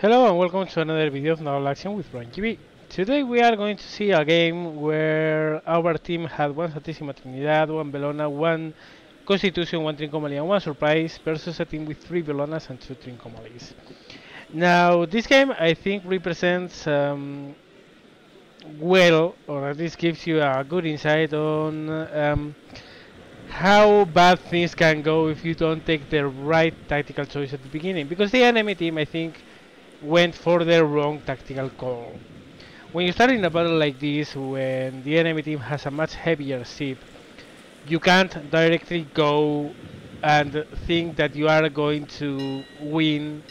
Hello and welcome to another video of Naval Action with Ryan TV. Today we are going to see a game where our team had one Santisima Trinidad, one Bellona, one Constitution, one Trincomalee and one Surprise versus a team with 3 Bellonas and 2 Trincomalees. Now this game I think represents well, or at least gives you a good insight on how bad things can go if you don't take the right tactical choice at the beginning, because the enemy team I think went for the wrong tactical call. When you start in a battle like this, when the enemy team has a much heavier ship, you can't directly go and think that you are going to win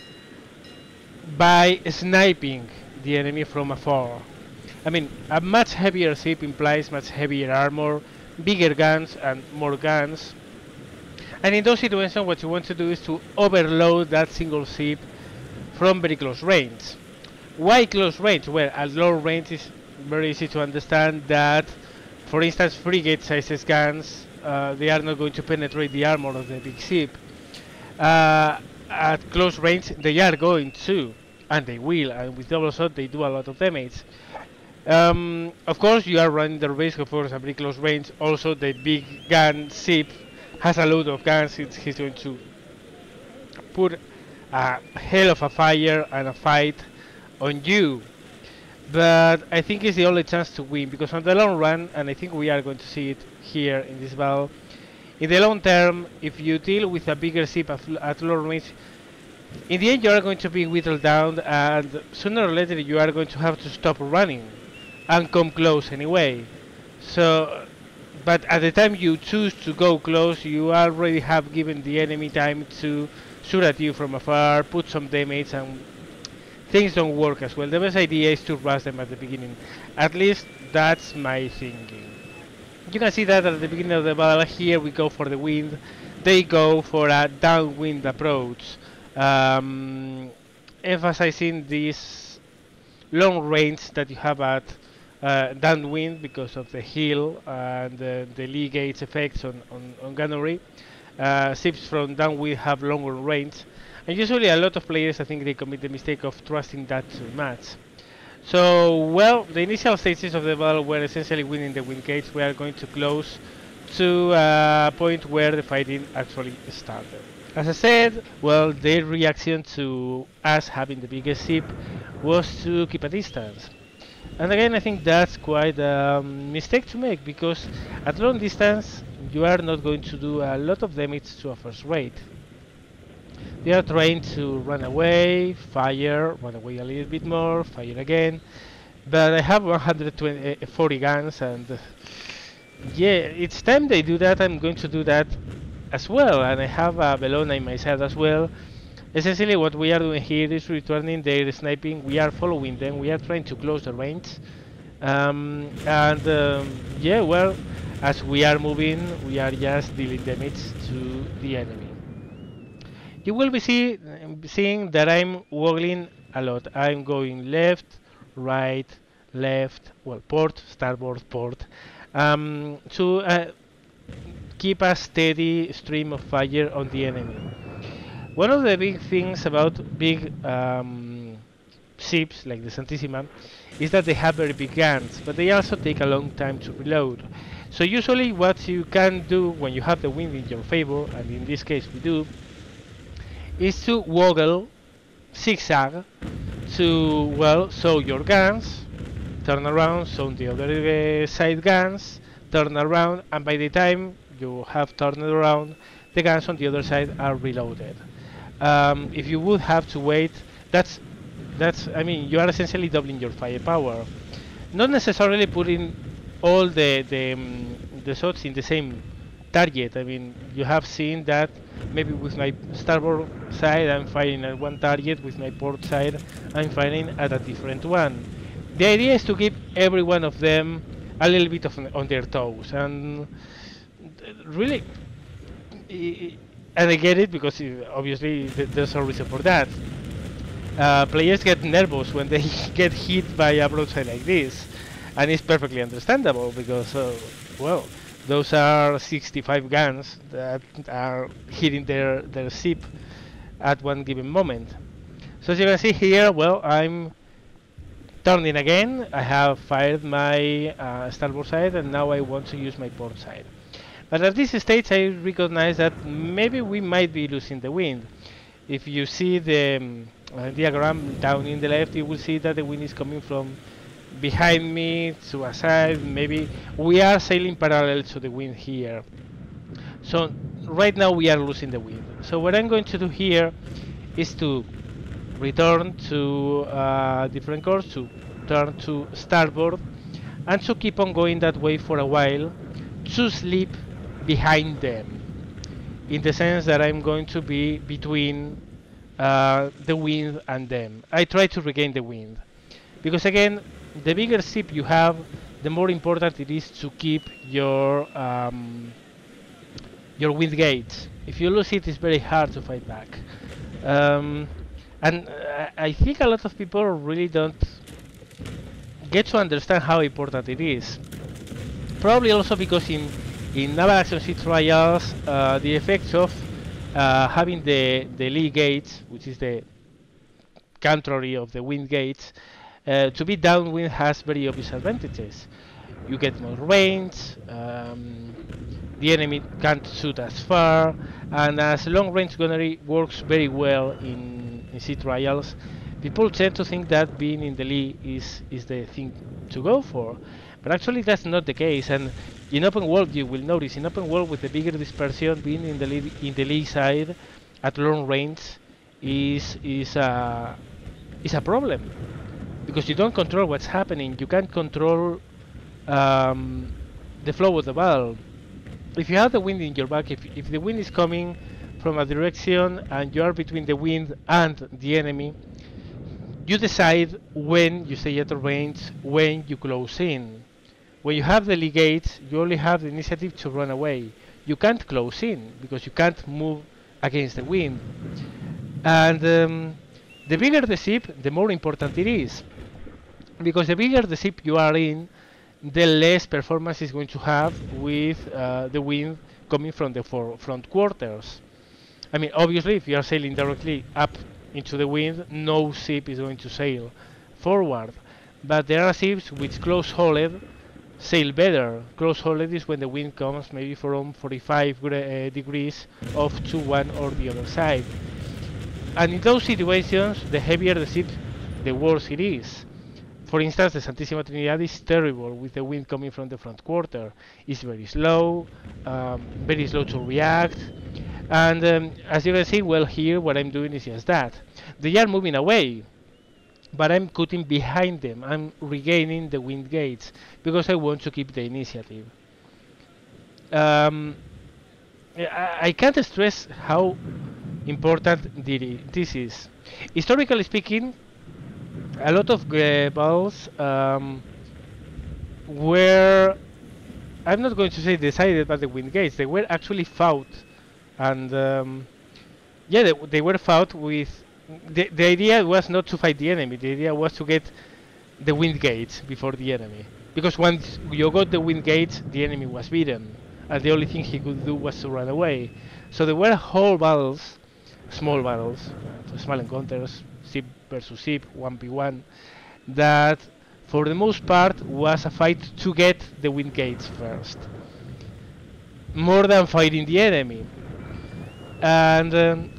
by sniping the enemy from afar. I mean, a much heavier ship implies much heavier armor, bigger guns and more guns. And in those situations what you want to do is to overload that single ship from very close range. Why close range? Well, at low range is very easy to understand that, for instance, frigate sizes guns, they are not going to penetrate the armor of the big ship. At close range they are going to, and they will, and with double shot they do a lot of damage. Of course you are running the risk of course at very close range. Also the big gun ship has a load of guns, he's going to put a hell of a fire and a fight on you. But I think it's the only chance to win, because on the long run, and I think we are going to see it here in this battle, in the long term, if you deal with a bigger ship at low range, in the end you are going to be whittled down, and sooner or later you are going to have to stop running and come close anyway. So, but at the time you choose to go close, you already have given the enemy time to shoot at you from afar, put some damage, and things don't work as well. The best idea is to rush them at the beginning. At least that's my thinking. You can see that at the beginning of the battle. Here we go for the wind, they go for a downwind approach, emphasizing this long range that you have at downwind because of the hill and the lee gauge effects on gunnery. Ships from downwind have longer range, and usually a lot of players I think they commit the mistake of trusting that too much. So, well, the initial stages of the battle were essentially winning the wind gauge. We are going to close to a point where the fighting actually started. As I said, well, their reaction to us having the biggest ship was to keep a distance. And again, I think that's quite a mistake to make, because at long distance you are not going to do a lot of damage to a first rate. They are trying to run away, fire, run away a little bit more, fire again. But I have 140 guns, and yeah, each time they do that, I'm going to do that as well. And I have a Bellona in my side as well. Essentially what we are doing here is returning their sniping. We are following them, we are trying to close the range. Yeah, well, as we are moving, we are just dealing damage to the enemy. You will be seeing that I'm woggling a lot. I'm going left, right, left, well, port, starboard, port, to keep a steady stream of fire on the enemy. One of the big things about big ships like the Santisima is that they have very big guns, but they also take a long time to reload. So usually what you can do when you have the wind in your favor, and in this case we do, is to woggle, zigzag, to, well, show your guns, turn around, show the other side guns, turn around, and by the time you have turned around, the guns on the other side are reloaded. If you would have to wait, I mean, you are essentially doubling your firepower. Not necessarily putting all the shots in the same target. I mean, you have seen that maybe with my starboard side I'm firing at one target, with my port side I'm firing at a different one. The idea is to keep every one of them a little bit on their toes, and really, and I get it, because obviously there's a reason for that. Players get nervous when they get hit by a broadside like this, and it's perfectly understandable, because well, those are 65 guns that are hitting their ship at one given moment. So as you can see here, well, I'm turning again. I have fired my starboard side, and now I want to use my port side. But at this stage, I recognize that maybe we might be losing the wind. If you see the diagram down in the left, you will see that the wind is coming from behind me to a side. Maybe we are sailing parallel to the wind here. So right now we are losing the wind. So what I'm going to do here is to return to different course, to turn to starboard, and to keep on going that way for a while, to sleep behind them, in the sense that I'm going to be between the wind and them. I try to regain the wind, because again, the bigger ship you have, the more important it is to keep your wind gauge. If you lose it, it's very hard to fight back. And I think a lot of people really don't get to understand how important it is. Probably also because in Naval Action sea trials, the effects of having the lee gauge, which is the contrary of the wind gauge, to be downwind has very obvious advantages. You get more range, the enemy can't shoot as far, and as long range gunnery works very well in sea trials, people tend to think that being in the lee is the thing to go for. But actually that's not the case, and in open world you will notice, in open world with the bigger dispersion, being in the lee side at long range is a problem, because you don't control what's happening. You can't control the flow of the battle. If you have the wind in your back, if the wind is coming from a direction and you are between the wind and the enemy, you decide when you stay at the range, when you close in. When you have the lee gauge, you only have the initiative to run away. You can't close in because you can't move against the wind. And the bigger the ship, the more important it is, because the bigger the ship you are in, the less performance is going to have with the wind coming from the front quarters. I mean, obviously, if you are sailing directly up into the wind, no ship is going to sail forward. But there are ships which close-hulled sail better. Close-hulled is when the wind comes maybe from 45 degrees off to one or the other side. And in those situations, the heavier the ship, the worse it is. For instance, the Santisima Trinidad is terrible with the wind coming from the front quarter. It's very slow to react. And as you can see, well, here what I'm doing is just that. They are moving away, but I'm cutting behind them. I'm regaining the wind gauge because I want to keep the initiative. I can't stress how important this is. Historically speaking, a lot of battles were, I'm not going to say decided by the wind gauge, they were actually fought. And yeah, they were fought with, the idea was not to fight the enemy, the idea was to get the wind gauge before the enemy. Because once you got the wind gauge, the enemy was beaten, and the only thing he could do was to run away. So there were whole battles, small battles, small encounters, ship versus ship, 1v1, that for the most part was a fight to get the wind gauge first, more than fighting the enemy. And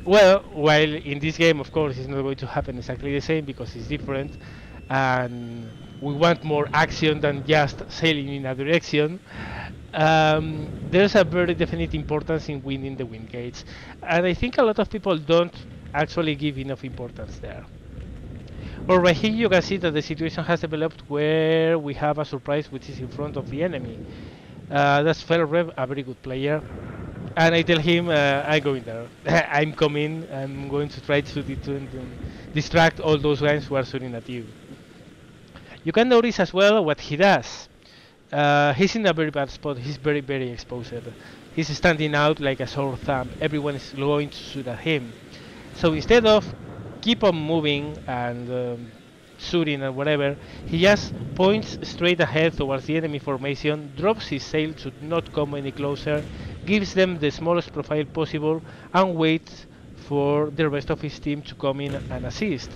well, while in this game, of course, it's not going to happen exactly the same because it's different, and we want more action than just sailing in a direction. There's a very definite importance in winning the wind gauge, and I think a lot of people don't actually give enough importance there. Well, right here you can see that the situation has developed where we have a surprise which is in front of the enemy. That's Felrev, a very good player. And I tell him, I'm going there. I'm coming. I'm going to try to distract all those guys who are shooting at you. You can notice as well what he does. He's in a very bad spot. He's very, very exposed. He's standing out like a sore thumb. Everyone is going to shoot at him. So instead of keep on moving and shooting and whatever, he just points straight ahead towards the enemy formation, drops his sail to not come any closer, gives them the smallest profile possible, and waits for the rest of his team to come in and assist,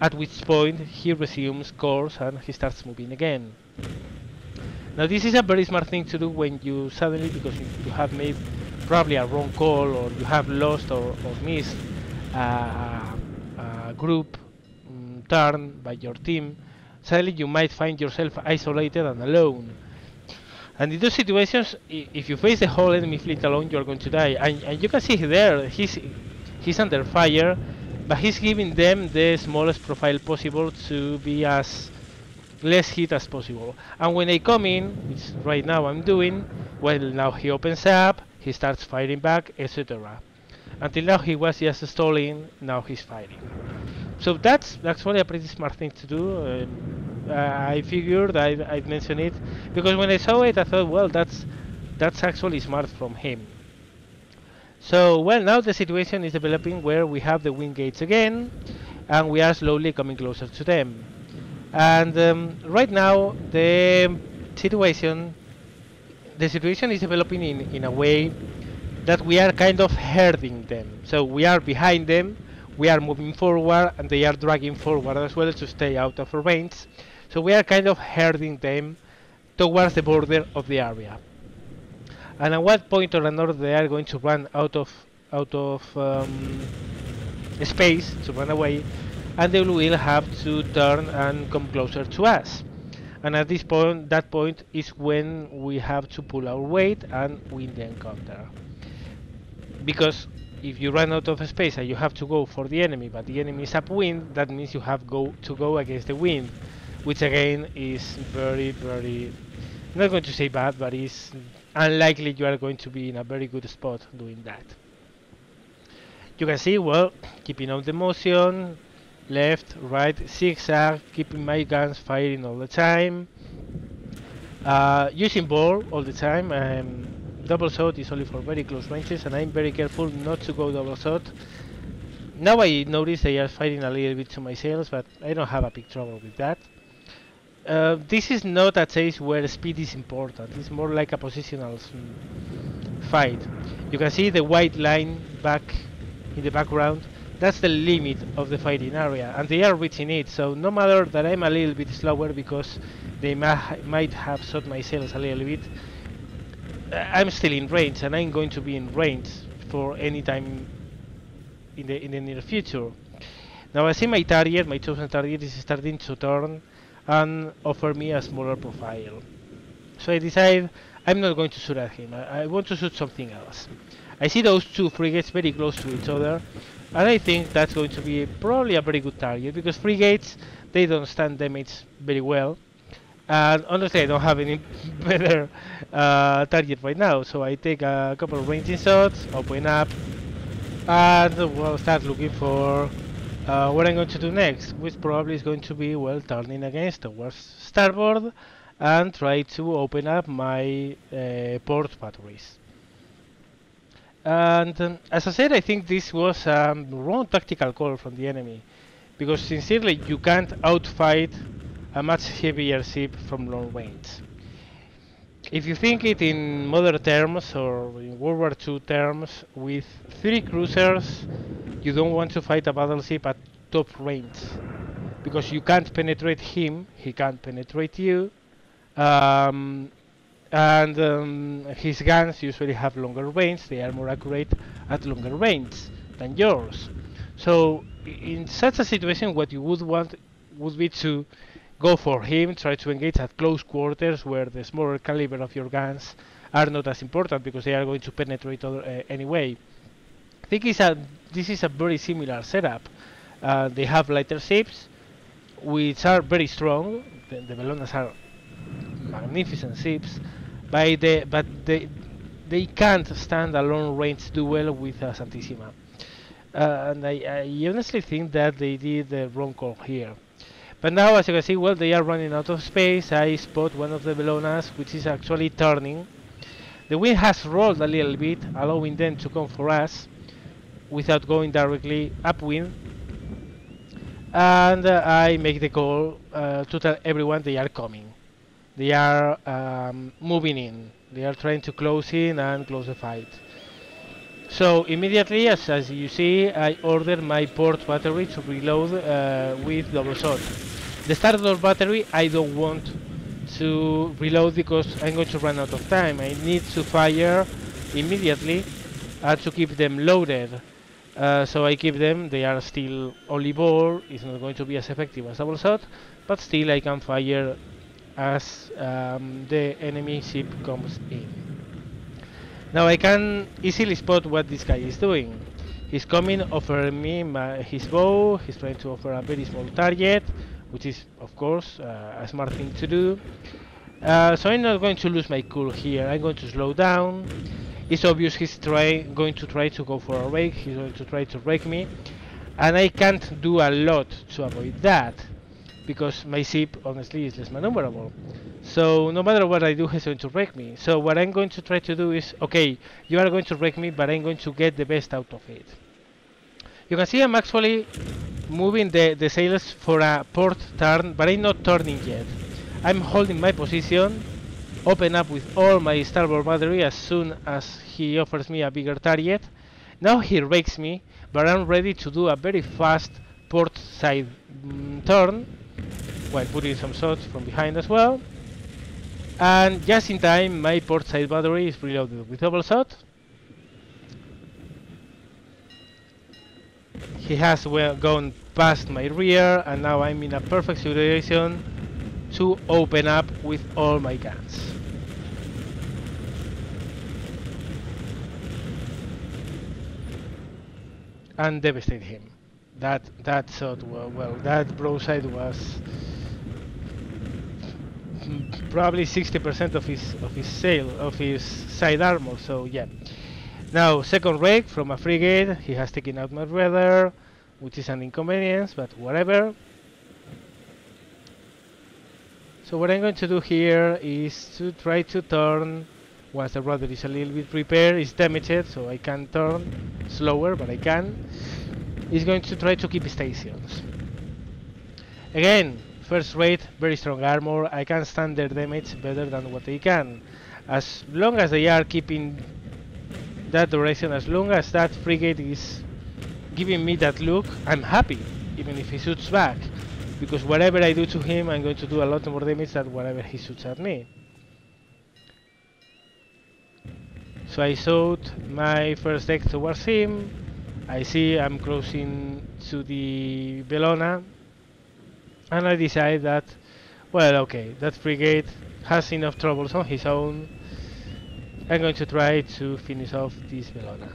at which point he resumes course and he starts moving again. Now this is a very smart thing to do when you suddenly, because you have made probably a wrong call or you have lost or missed a group turn by your team, suddenly you might find yourself isolated and alone. And in those situations, if you face the whole enemy fleet alone, you're going to die. And you can see there, he's under fire, but he's giving them the smallest profile possible to be as less hit as possible. And when I come in, which right now I'm doing, well, now he opens up, he starts firing back, etc. Until now he was just stalling, now he's fighting. So that's actually a pretty smart thing to do. I figured I'd mention it because when I saw it, I thought, well, that's actually smart from him. So, well, now the situation is developing where we have the wind gates again, and we are slowly coming closer to them. And right now, the situation is developing in a way that we are kind of herding them. So we are behind them, we are moving forward, and they are dragging forward as well to stay out of our range. So we are kind of herding them towards the border of the area. And at what point or another they are going to run out of space to run away, and they will have to turn and come closer to us. And at that point is when we have to pull our weight and win the encounter. Because if you run out of space and you have to go for the enemy, but the enemy is upwind, that means you have to go against the wind, which again is very, very, I'm not going to say bad, but it's unlikely you are going to be in a very good spot doing that. You can see, well, keeping on the motion, left, right, zigzag, keeping my guns firing all the time, using ball all the time. Double shot is only for very close ranges, and I'm very careful not to go double shot. Now I notice they are firing a little bit to my sails, but I don't have a big trouble with that. This is not a chase where speed is important, it's more like a positional fight. You can see the white line back in the background. That's the limit of the fighting area, and they are reaching it, so no matter that I'm a little bit slower because they might have shot my sails a little bit, I'm still in range, and I'm going to be in range for any time in the near future. Now I see my target, my chosen target, is starting to turn and offer me a smaller profile. So I decide I'm not going to shoot at him, I want to shoot something else. I see those two frigates very close to each other, and I think that's going to be probably a very good target, because frigates, they don't stand damage very well. And honestly, I don't have any better target right now, so I take a couple of ranging shots, open up, and we'll start looking for what I'm going to do next, which probably is going to be, well, turning against towards starboard and try to open up my port batteries. And as I said, I think this was a wrong tactical call from the enemy, because sincerely, you can't outfight a much heavier ship from long range. If you think it in modern terms or in World War II terms, with 3 cruisers, you don't want to fight a battleship at top range, because you can't penetrate him, he can't penetrate you, and his guns usually have longer range, they are more accurate at longer range than yours. So in such a situation, what you would want would be to go for him, try to engage at close quarters where the smaller caliber of your guns are not as important because they are going to penetrate anyway. I think this is a very similar setup. They have lighter ships which are very strong. The Bellonas are magnificent ships, but they can't stand a long range duel with a Santisima. And I honestly think that they did the wrong call here. But now, as you can see, well, they are running out of space. I spot one of the Bellonas, which is actually turning. The wind has rolled a little bit, allowing them to come for us without going directly upwind. And I make the call to tell everyone they are coming. They are moving in. They are trying to close in and close the fight. So immediately, as you see, I ordered my port battery to reload with double shot. The starter battery I don't want to reload because I'm going to run out of time. I need to fire immediately to keep them loaded. So I keep them, they are still only bore, it's not going to be as effective as double shot, but still I can fire as the enemy ship comes in. Now I can easily spot what this guy is doing. He's coming, offering me his bow, he's trying to offer a very small target, which is of course a smart thing to do. So I'm not going to lose my cool here, I'm going to slow down. It's obvious he's going to try to go for a rake, he's going to try to rake me. And I can't do a lot to avoid that, because my ship honestly is less maneuverable. So no matter what I do, he's going to wreck me. So what I'm going to try to do is, okay, you are going to wreck me, but I'm going to get the best out of it. You can see I'm actually moving the sails for a port turn, but I'm not turning yet. I'm holding my position, open up with all my starboard battery as soon as he offers me a bigger target. Now he rakes me, but I'm ready to do a very fast port side turn, while putting some shots from behind as well. And just in time, my port side battery is reloaded with double shot. He has gone past my rear, and now I'm in a perfect situation to open up with all my guns. And devastate him. That shot, well, that broadside was probably 60% of his side armor. So yeah. Now second rake from a frigate. He has taken out my rudder, which is an inconvenience, but whatever. So what I'm going to do here is to try to turn once the rudder is a little bit repaired. It's damaged, so I can turn slower, but I can. He's going to try to keep stations. Again, first rate, very strong armor. I can stand their damage better than what they can. As long as they are keeping that direction, as long as that frigate is giving me that look, I'm happy, even if he shoots back. Because whatever I do to him, I'm going to do a lot more damage than whatever he shoots at me. So I shot my first deck towards him. I see I'm crossing to the Bellona, and I decide that, well, okay, that frigate has enough troubles on his own. I'm going to try to finish off this Bellona.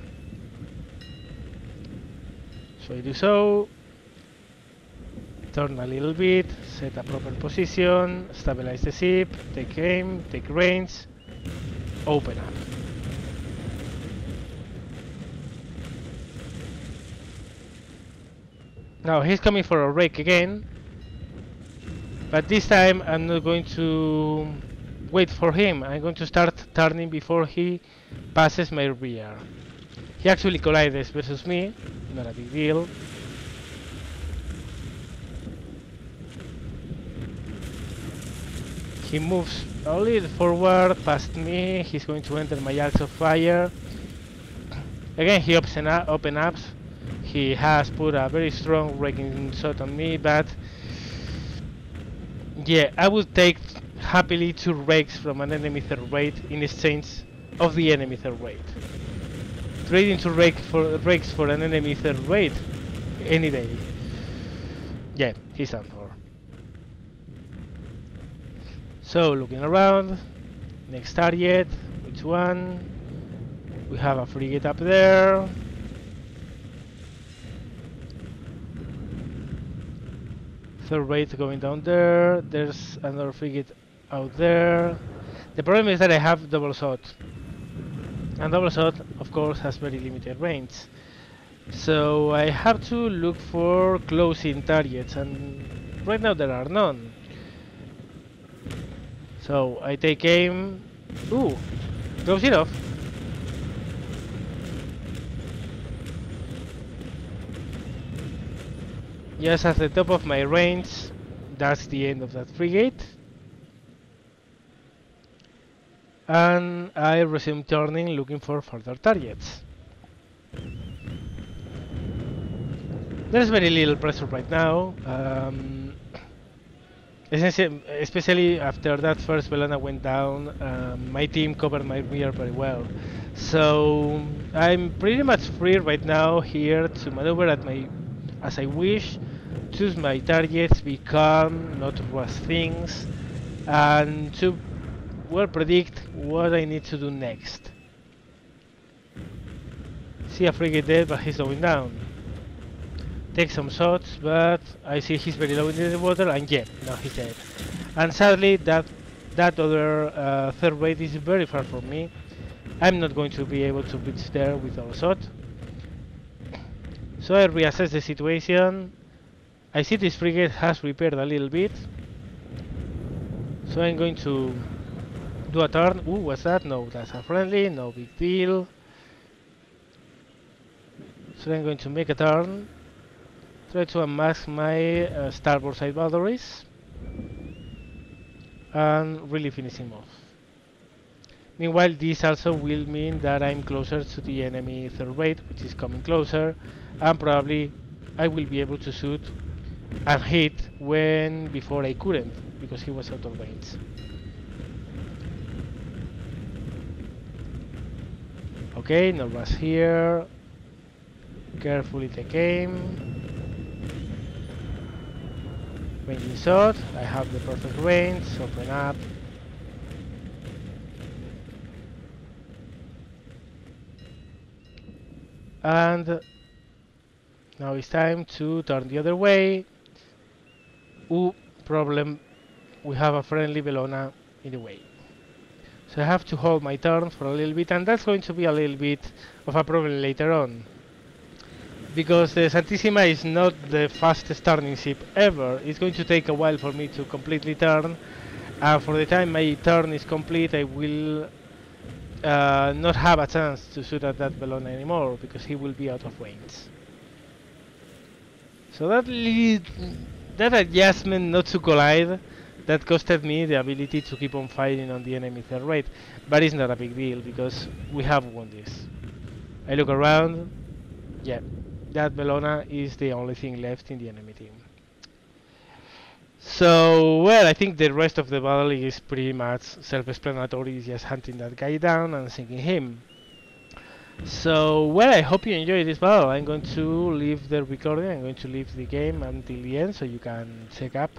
So I do so, turn a little bit, set a proper position, stabilize the ship, take aim, take range, open up. Now he's coming for a rake again, but this time I'm not going to wait for him. I'm going to start turning before he passes my rear. He actually collides versus me, not a big deal. He moves a little forward past me. He's going to enter my arcs of fire. Again, he opens up. He has put a very strong raking shot on me, but yeah, I would take happily 2 rakes from an enemy third rate in exchange of the enemy third rate. Trading 2 rakes for an enemy third rate any day. Yeah, he's done for. So looking around, next target, which one? We have a frigate up there. Third rate going down there. There's another frigate out there. The problem is that I have double shot, and double shot of course has very limited range. So I have to look for close-in targets, and right now there are none. So I take aim. Ooh, close enough. Just at the top of my range, that's the end of that frigate. And I resume turning, looking for further targets. There's very little pressure right now. Especially after that first Belana went down, my team covered my rear very well. So I'm pretty much free right now here to maneuver as I wish, choose my targets, be calm, not rush things, and to well predict what I need to do next. See a frigate dead, but he's going down. Take some shots, but I see he's very low in the water, and yeah, now he's dead. And sadly, that other third rate is very far from me. I'm not going to be able to reach there with our shot. So I reassess the situation. I see this frigate has repaired a little bit. So I'm going to do a turn. Ooh, what's that? No, that's a friendly, no big deal. So I'm going to make a turn. Try to unmask my starboard side batteries. And really finish him off. Meanwhile, this also will mean that I'm closer to the enemy third rate, which is coming closer, and probably I will be able to shoot and hit when before I couldn't, because he was out of range. Okay, no rush here. Carefully take aim. Ranging shot. I have the perfect range. Open up. And now it's time to turn the other way. Ooh, problem. We have a friendly Bellona in the way. So I have to hold my turn for a little bit, and that's going to be a little bit of a problem later on. Because the Santisima is not the fastest turning ship ever. It's going to take a while for me to completely turn. And for the time my turn is complete, I will not have a chance to shoot at that Bellona anymore, because he will be out of range. So that adjustment not to collide, that costed me the ability to keep on fighting on the enemy third rate. But it's not a big deal, because we have won this. I look around, yeah, that Bellona is the only thing left in the enemy team. So, well, I think the rest of the battle is pretty much self-explanatory, just hunting that guy down and sinking him. So, well, I hope you enjoyed this battle. I'm going to leave the recording, I'm going to leave the game until the end so you can check up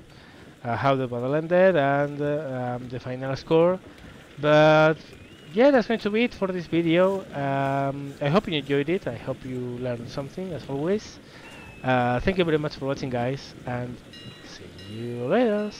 how the battle ended and the final score. But yeah, that's going to be it for this video. I hope you enjoyed it, I hope you learned something as always. Thank you very much for watching, guys, and see you later.